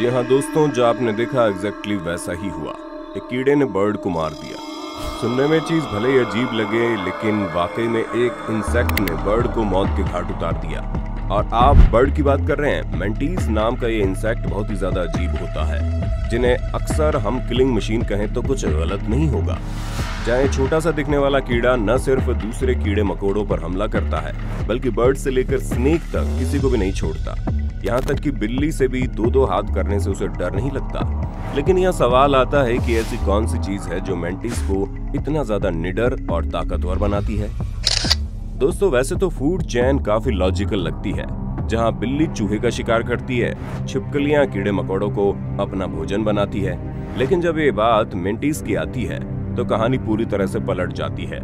जी हाँ दोस्तों, जो आपने देखा एग्जैक्टली वैसा ही हुआ। एक कीड़े ने बर्ड को मार दिया। सुनने में चीज भले ही अजीब लगे, लेकिन वाकई में एक इंसेक्ट ने बर्ड को मौत के घाट उतार दिया। और आप बर्ड की बात कर रहे हैं। मेंटीज नाम का ये इंसेक्ट बहुत ही ज्यादा अजीब होता है, जिन्हें अक्सर हम किलिंग मशीन कहें तो कुछ गलत नहीं होगा। चाहे छोटा सा दिखने वाला कीड़ा न सिर्फ दूसरे कीड़े मकोड़ों पर हमला करता है, बल्कि बर्ड से लेकर स्नेक तक किसी को भी नहीं छोड़ता। यहाँ तक कि बिल्ली से भी दो हाथ करने से उसे डर नहीं लगता। लेकिन यह सवाल आता है कि ऐसी कौन सी चीज है जो मेंटीज को इतना ज्यादा निडर और ताकतवर बनाती है। दोस्तों, वैसे तो फूड चेन काफी लॉजिकल लगती है। जहाँ बिल्ली चूहे का शिकार करती है, छिपकलियां कीड़े मकोड़ों को अपना भोजन बनाती है। लेकिन जब ये बात मेंटीज की आती है तो कहानी पूरी तरह से पलट जाती है।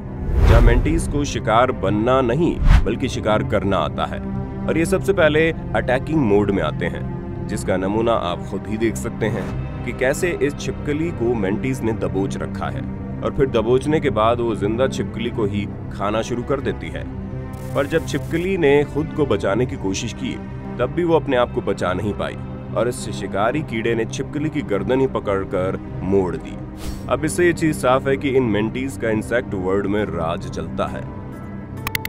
जहाँ मेंटीज को शिकार बनना नहीं बल्कि शिकार करना आता है, और ये सबसे पहले अटैकिंग मोड में आते हैं, जिसका नमूना आप खुद ही देख सकते हैं कि कैसे इस छिपकली को मेंटीज ने दबोच रखा है, और फिर दबोचने के बाद वो जिंदा छिपकली को ही खाना शुरू कर देती है। पर जब छिपकली ने खुद को बचाने की कोशिश की, तब भी वो अपने आप को बचा नहीं पाई, और इस शिकारी कीड़े ने छिपकली की गर्दन ही पकड़कर मोड़ दी। अब इससे ये चीज साफ है कि इन मेंटीज का इंसेक्ट वर्ल्ड में राज चलता है,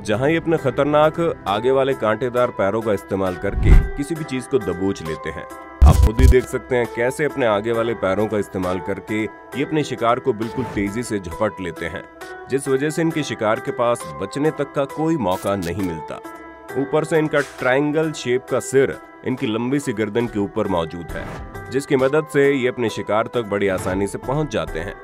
जहां ये अपने खतरनाक आगे वाले कांटेदार पैरों का इस्तेमाल करके किसी भी चीज को दबोच लेते हैं। आप खुद ही देख सकते हैं कैसे अपने आगे वाले पैरों का इस्तेमाल करके ये अपने शिकार को बिल्कुल तेजी से झपट लेते हैं, जिस वजह से इनके शिकार के पास बचने तक का कोई मौका नहीं मिलता। ऊपर से इनका ट्रायंगल शेप का सिर इनकी लंबी सी गर्दन के ऊपर मौजूद है, जिसकी मदद से ये अपने शिकार तक बड़ी आसानी से पहुंच जाते हैं।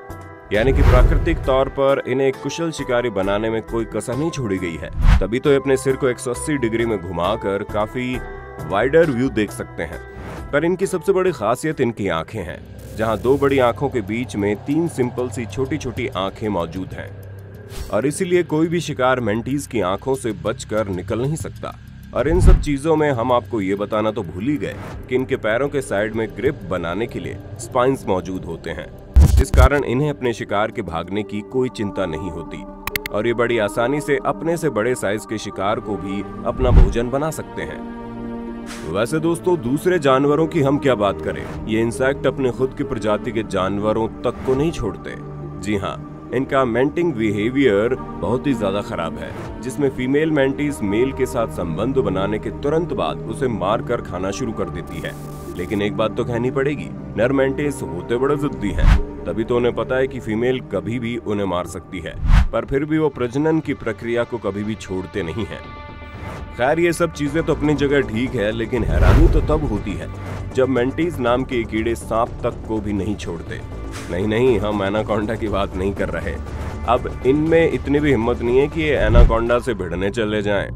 यानी कि प्राकृतिक तौर पर इन्हें एक कुशल शिकारी बनाने में कोई कसर नहीं छोड़ी गई है। तभी तो ये अपने सिर को 180 डिग्री में घुमाकर काफी वाइडर व्यू देख सकते हैं। पर इनकी सबसे बड़ी खासियत इनकी आंखें हैं, जहां दो बड़ी आंखों के बीच में 3 सिंपल सी छोटी छोटी आंखें मौजूद हैं, और इसीलिए कोई भी शिकार मेंटीज की आंखों से बचकर निकल नहीं सकता। और इन सब चीजों में हम आपको ये बताना तो भूल ही गए कि इनके पैरों के साइड में ग्रिप बनाने के लिए स्पाइन्स मौजूद होते हैं, जिस कारण इन्हें अपने शिकार के भागने की कोई चिंता नहीं होती, और ये बड़ी आसानी से अपने से बड़े साइज के शिकार को भी अपना भोजन बना सकते हैं। वैसे दोस्तों, दूसरे जानवरों की हम क्या बात करें, ये इंसेक्ट अपने खुद की प्रजाति के जानवरों तक को नहीं छोड़ते। जी हाँ, इनका मेंटिंग बिहेवियर बहुत ही ज्यादा खराब है, जिसमें फीमेल मेंटीज मेल के साथ संबंध बनाने के तुरंत बाद उसे मारकर खाना शुरू कर देती है। लेकिन एक बात तो कहनी पड़ेगी, नर मेंटीज होते बड़े जिद्दी हैं, तभी तो उन्हें पता है कि फीमेल कभी भी उन्हें मार सकती है, पर फिर भी वो प्रजनन की प्रक्रिया को कभी भी छोड़ते नहीं हैं। खैर, ये सब चीजें तो अपनी जगह ठीक है, लेकिन हैरानी तो तब होती है जब मेंटीज नाम के कीड़े सांप तक को भी नहीं छोड़ते। नहीं, हम एनाकोंडा की बात नहीं कर रहे। अब इनमें इतनी भी हिम्मत नहीं है कि ये एनाकोंडा से भिड़ने चले जाएं।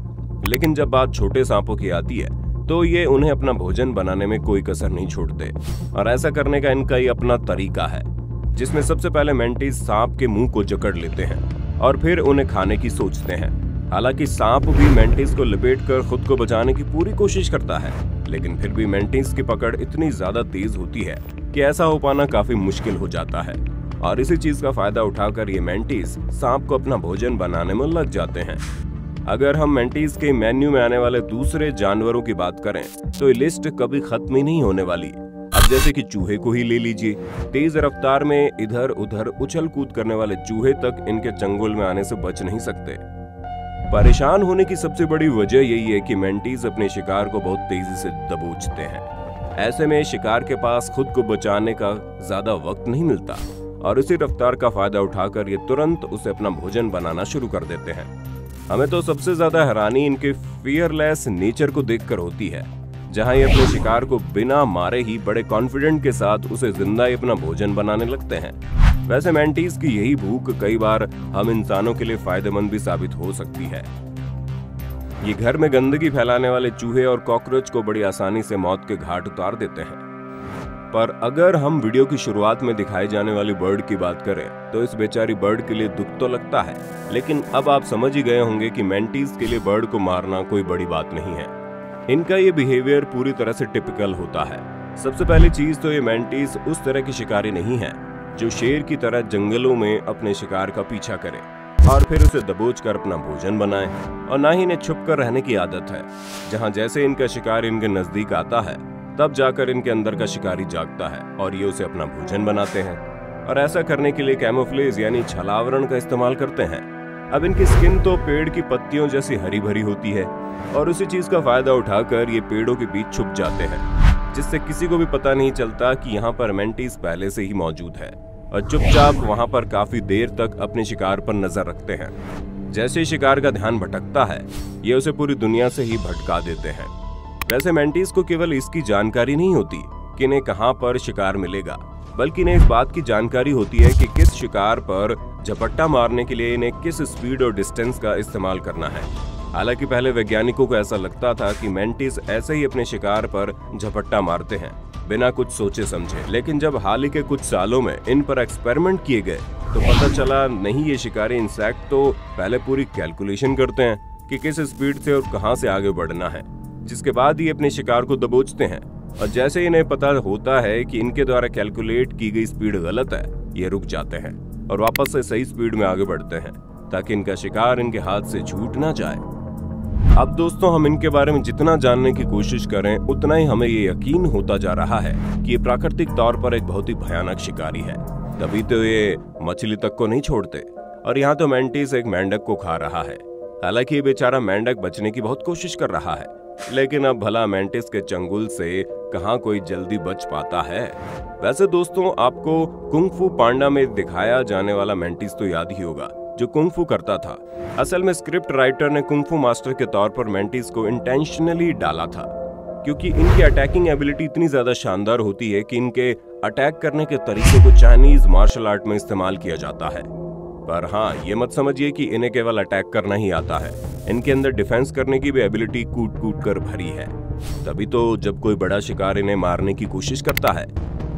लेकिन जब बात छोटे सांपों की आती है, तो ये उन्हें अपना भोजन बनाने में कोई कसर नहीं छोड़ते, और ऐसा करने का इनका ही अपना तरीका है, जिसमें सबसे पहले मेंटीज सांप के मुंह को जकड़ लेते हैं और फिर उन्हें खाने की सोचते हैं। हालांकि सांप भी मेंटीज को लपेटकर खुद को बचाने की पूरी कोशिश करता है, लेकिन फिर भी मेंटीज की पकड़ इतनी ज्यादा तेज होती है कि ऐसा हो पाना काफी मुश्किल हो जाता है, और इसी चीज का फायदा उठाकर ये मेंटीज सांप को अपना भोजन बनाने में लग जाते हैं। अगर हम मेंटीज के मेन्यू में आने वाले दूसरे जानवरों की बात करें, तो ये लिस्ट कभी खत्म ही नहीं होने वाली। अब जैसे कि चूहे को ही ले लीजिए। तेज रफ्तार में इधर उधर उछल कूद करने वाले चूहे तक इनके चंगुल में आने से बच नहीं सकते। परेशान होने की सबसे बड़ी वजह यही है कि मेंटीज अपने शिकार को बहुत तेजी से दबोचते हैं। ऐसे में शिकार के पास खुद को बचाने का ज्यादा वक्त नहीं मिलता, और इसी रफ्तार का फायदा उठाकर ये तुरंत उसे अपना भोजन बनाना शुरू कर देते हैं। हमें तो सबसे ज्यादा हैरानी इनके फियरलेस नेचर को देखकर होती है, जहां ये अपने शिकार को बिना मारे ही बड़े कॉन्फिडेंट के साथ उसे जिंदा ही अपना भोजन बनाने लगते हैं। वैसे मेंटीज की यही भूख कई बार हम इंसानों के लिए फायदेमंद भी साबित हो सकती है। ये घर में गंदगी फैलाने वाले चूहे और कॉकरोच को बड़ी आसानी से मौत के घाट उतार देते हैं। पर अगर हम वीडियो की शुरुआत में दिखाई जाने वाली बर्ड की बात करें, तो इस बेचारी बर्ड के लिए दुख तो लगता है, लेकिन अब आप समझ ही गए होंगे कि मेंटीज के लिए बर्ड को मारना कोई बड़ी बात नहीं है। इनका ये बिहेवियर पूरी तरह से टिपिकल होता है। सबसे पहली चीज तो ये मेंटीज उस तरह की शिकारी नहीं है जो शेर की तरह जंगलों में अपने शिकार का पीछा करे और फिर उसे दबोचकर अपना भोजन बनाए, और ना ही इन्हें छुपकर रहने की आदत है, जहां जैसे इनका शिकार इनके नजदीक आता है तब जाकर इनके अंदर का शिकारी जागता है और ये उसे अपना भोजन बनाते हैं। और ऐसा करने के लिए कैमोफ्लेज यानी छलावरण का इस्तेमाल करते हैं। अब इनकी स्किन तो पेड़ की पत्तियों जैसी हरी भरी होती है और उसी चीज का फायदा उठाकर ये पेड़ों के बीच छुप जाते हैं, जिससे किसी को भी पता नहीं चलता कि यहाँ पर मेंटिस पहले से ही मौजूद है और चुपचाप वहाँ पर काफी देर तक अपने शिकार पर नजर रखते हैं। जैसे ही शिकार का ध्यान भटकता है, ये उसे पूरी दुनिया से ही भटका देते हैं। वैसे मेंटिस को केवल इसकी जानकारी नहीं होती कि इन्हें कहाँ पर शिकार मिलेगा, बल्कि इन्हें इस बात की जानकारी होती है कि किस शिकार पर झपट्टा मारने के लिए इन्हें किस स्पीड और डिस्टेंस का इस्तेमाल करना है। हालांकि पहले वैज्ञानिकों को ऐसा लगता था कि मेंटिस ऐसे ही अपने शिकार पर झपट्टा मारते हैं बिना कुछ सोचे समझे, लेकिन जब हाल ही के कुछ सालों में इन पर एक्सपेरिमेंट किए गए तो पता चला नहीं, ये शिकारी इंसेक्ट तो पहले पूरी कैलकुलेशन करते हैं कि किस स्पीड से और कहां से आगे बढ़ना है, जिसके बाद ही अपने शिकार को दबोचते हैं। और जैसे इन्हें पता होता है कि इनके द्वारा कैलकुलेट की गई स्पीड गलत है, ये रुक जाते हैं और वापस से सही स्पीड में आगे बढ़ते हैं ताकि इनका शिकार इनके हाथ से छूट ना जाए। अब दोस्तों, हम इनके बारे में जितना जानने की कोशिश करें उतना ही हमें ये यकीन होता जा रहा है कि ये प्राकृतिक तौर पर एक बहुत ही भयानक शिकारी है, तभी तो ये मछली तक को नहीं छोड़ते। और यहाँ तो मेंटिस एक मेंढक को खा रहा है। हालांकि ये बेचारा मेंढक बचने की बहुत कोशिश कर रहा है, लेकिन अब भला मेंटिस के चंगुल से कहां कोई जल्दी बच पाता है। वैसे दोस्तों, आपको कुंग फू पांडा में दिखाया जाने वाला मेंटिस तो याद ही होगा, जो कुंग फू करता था। असल में स्क्रिप्ट राइटर ने कुंग फू मास्टर के तौर पर मेंटिस को इंटेंशनली डाला था, क्योंकि इनकी अटैकिंग एबिलिटी इतनी ज्यादा शानदार होती है कि इनके अटैक करने के तरीके को चाइनीज मार्शल आर्ट में इस्तेमाल किया जाता है। पर हाँ, ये मत समझिए कि इन्हें केवल अटैक करना ही आता है, इनके अंदर डिफेंस करने की भी एबिलिटी कूट कूट कर भरी है। तभी तो जब कोई बड़ा शिकार इन्हें मारने की कोशिश करता है,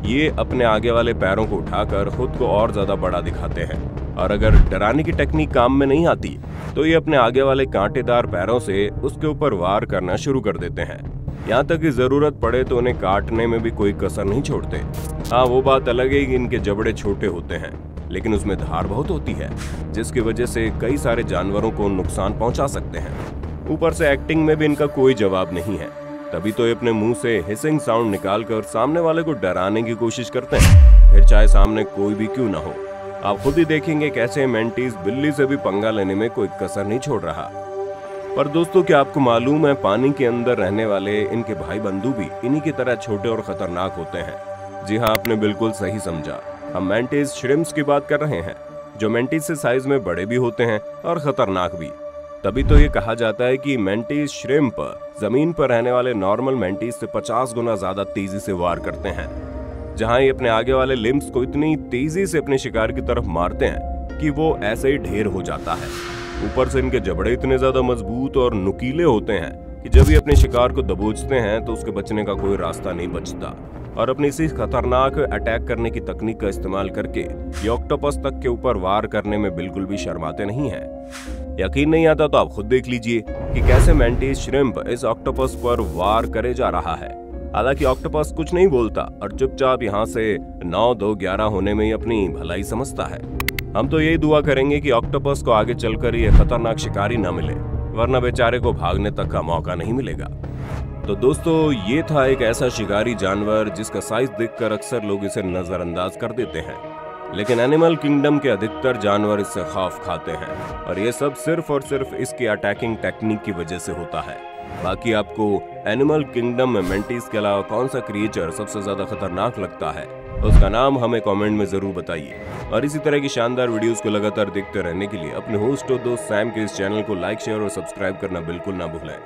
ये अपने आगे वाले पैरों को उठाकर खुद को और ज्यादा बड़ा दिखाते हैं, और अगर डराने की टेक्निक काम में नहीं आती तो ये अपने आगे वाले कांटेदार पैरों से उसके ऊपर वार करना शुरू कर देते हैं। यहाँ तक कि जरूरत पड़े तो उन्हें काटने में भी कोई कसर नहीं छोड़ते। हाँ, वो बात अलग है कि इनके जबड़े छोटे होते हैं, लेकिन उसमें धार बहुत होती है, जिसकी वजह से कई सारे जानवरों को नुकसान पहुंचा सकते हैं। ऊपर से एक्टिंग में भी इनका कोई जवाब नहीं है, तभी तो ये अपने मुंह से हिसिंग साउंड निकालकर सामने वाले को डराने की कोशिश करते हैं, फिर चाहे सामने कोई भी क्यों ना हो। आप खुद ही देखेंगे कैसे मेंटिस बिल्ली से भी पंगा लेने में कोई कसर नहीं छोड़ रहा। पर दोस्तों, क्या आपको मालूम है, पानी के अंदर रहने वाले इनके भाई बंधु भी इन्हीं की तरह छोटे और खतरनाक होते हैं। जी हाँ, आपने बिल्कुल सही समझा, हम मेंटिस श्रिम्प्स की बात कर रहे हैं, जो मेंटिस से साइज में बड़े भी होते हैं और खतरनाक भी। तभी तो ये कहा जाता है कि मेंटिस श्रिम्प जमीन पर रहने वाले नॉर्मल मेंटिस से 50 गुना ज्यादा तेजी से वार करते हैं। जहां ये अपने आगे वाले लिम्स को इतनी तेजी से अपने शिकार की तरफ मारते हैं कि वो ऐसे ही ढेर हो जाता है। ऊपर से इनके जबड़े इतने ज्यादा मजबूत और नुकीले होते हैं कि जब ये अपने शिकार को दबोचते हैं तो उसके बचने का कोई रास्ता नहीं बचता। और अपनी इसी खतरनाक अटैक करने की तकनीक का इस्तेमाल करके ये ऑक्टोपस तक के ऊपर वार करने में बिल्कुल भी शर्माते नहीं हैं। यकीन नहीं आता तो आप खुद देख लीजिए कि कैसे मेंटिस श्रिम्प इस ऑक्टोपस पर वार करे जा रहा है। हालांकि ऑक्टोपस कुछ नहीं बोलता और चुपचाप यहाँ से 9-2-11 होने में ही अपनी भलाई समझता है। हम तो यही दुआ करेंगे कि ऑक्टोपस को आगे चलकर ये खतरनाक शिकारी न मिले, वरना बेचारे को भागने तक का मौका नहीं मिलेगा। तो दोस्तों, ये था एक ऐसा शिकारी जानवर जिसका साइज देखकर अक्सर लोग इसे नजरअंदाज कर देते हैं, लेकिन एनिमल किंगडम के अधिकतर जानवर इससे खौफ खाते हैं, और ये सब सिर्फ और सिर्फ इसकी अटैकिंग टेक्निक की वजह से होता है। बाकी आपको एनिमल किंगडम में मेंटिस के अलावा कौन सा क्रिएचर सबसे ज्यादा खतरनाक लगता है, उसका नाम हमें कमेंट में जरूर बताइए। और इसी तरह की शानदार वीडियोस को लगातार देखते रहने के लिए अपने होस्ट और दोस्त सैम के इस चैनल को लाइक, शेयर और सब्सक्राइब करना बिल्कुल ना भूलें।